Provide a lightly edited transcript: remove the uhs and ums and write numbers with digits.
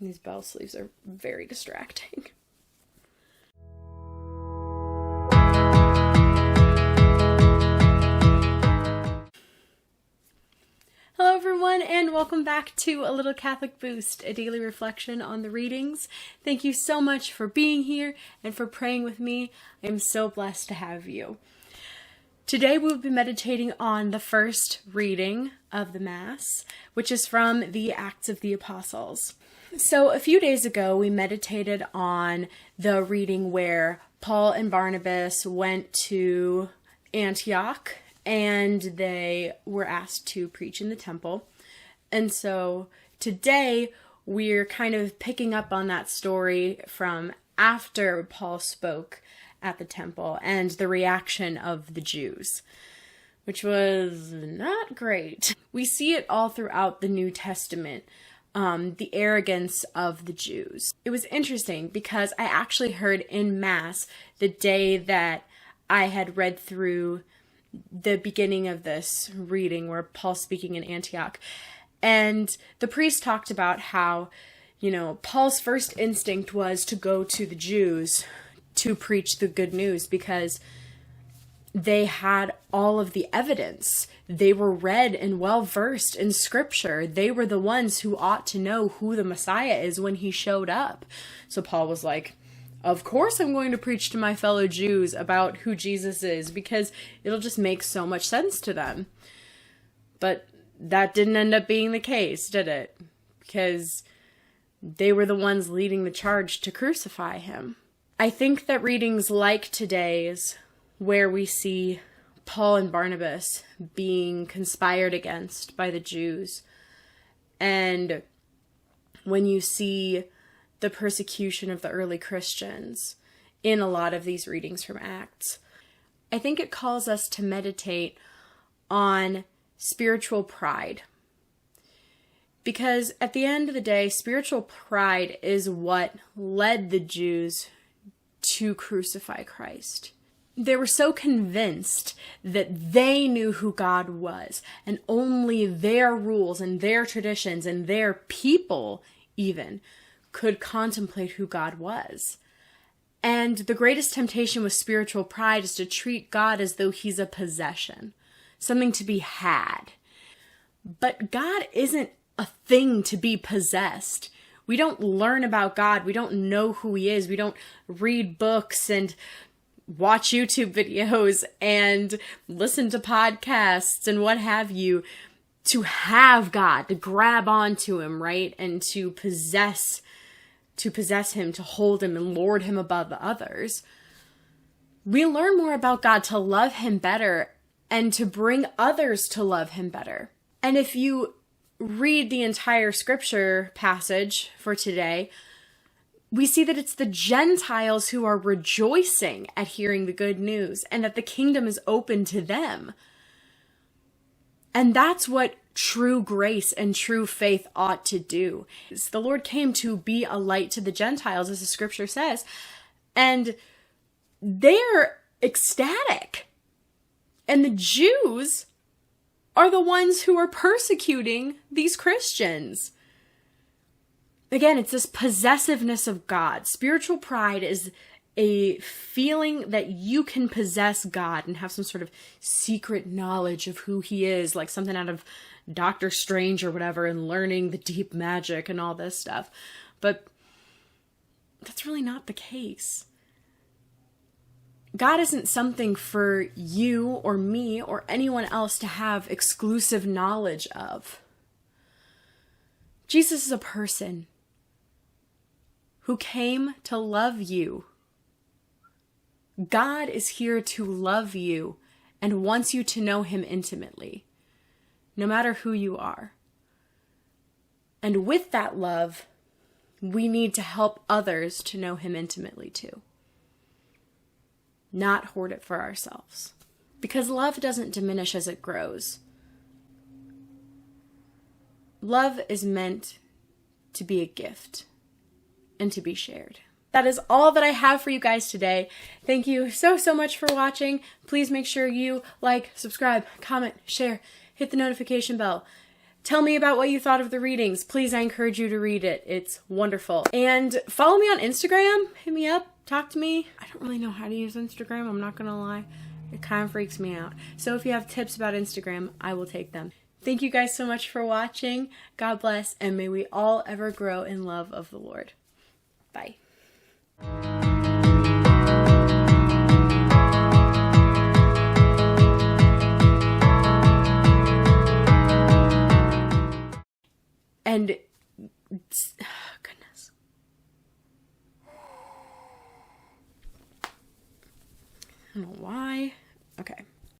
These bell sleeves are very distracting. Hello everyone, and welcome back to A Little Catholic Boost, a daily reflection on the readings. Thank you so much for being here and for praying with me. I am so blessed to have you. Today we will be meditating on the first reading of the Mass, which is from the Acts of the Apostles. So a few days ago we meditated on the reading where Paul and Barnabas went to Antioch and they were asked to preach in the temple. And so today we're kind of picking up on that story from after Paul spoke at the temple and the reaction of the Jews, which was not great. We see it all throughout the New Testament, the arrogance of the Jews. It was interesting because I actually heard in Mass the day that I had read through the beginning of this reading where Paul's speaking in Antioch. And the priest talked about how, Paul's first instinct was to go to the Jews to preach the good news because they had all of the evidence. They were read and well versed in scripture. They were the ones who ought to know who the Messiah is when he showed up. So Paul was like, of course I'm going to preach to my fellow Jews about who Jesus is because it'll just make so much sense to them. But that didn't end up being the case, did it? Because they were the ones leading the charge to crucify him. I think that readings like today's, where we see Paul and Barnabas being conspired against by the Jews, and when you see the persecution of the early Christians in a lot of these readings from Acts, I think it calls us to meditate on spiritual pride. Because at the end of the day, spiritual pride is what led the Jews to crucify Christ. They were so convinced that they knew who God was, and only their rules and their traditions and their people even could contemplate who God was. And the greatest temptation with spiritual pride is to treat God as though he's a possession, something to be had. But God isn't a thing to be possessed. We don't learn about God. We don't know who he is. We don't read books and watch YouTube videos and listen to podcasts and what have you to have God, to grab onto him, right? And to possess him, to hold him and lord him above others. We learn more about God to love him better and to bring others to love him better. And if you read the entire scripture passage for today, we see that it's the Gentiles who are rejoicing at hearing the good news and that the kingdom is open to them. And that's what true grace and true faith ought to do. The Lord came to be a light to the Gentiles, as the scripture says, and they're ecstatic. And the Jews are the ones who are persecuting these Christians. Again, it's this possessiveness of God. Spiritual pride is a feeling that you can possess God and have some sort of secret knowledge of who he is, like something out of Doctor Strange or whatever, and learning the deep magic and all this stuff. But that's really not the case. God isn't something for you or me or anyone else to have exclusive knowledge of. Jesus is a person who came to love you. God is here to love you and wants you to know him intimately, no matter who you are. And with that love, we need to help others to know him intimately too. Not hoard it for ourselves. Because love doesn't diminish as it grows. Love is meant to be a gift and to be shared. That is all that I have for you guys today. Thank you so much for watching. Please make sure you like, subscribe, comment, share, hit the notification bell. Tell me about what you thought of the readings. Please, I encourage you to read it. It's wonderful. And follow me on Instagram. Hit me up. Talk to me. I don't really know how to use Instagram. I'm not going to lie. It kind of freaks me out. So if you have tips about Instagram, I will take them. Thank you guys so much for watching. God bless, and may we all ever grow in love of the Lord. Bye. And, goodness. I don't know why. Okay.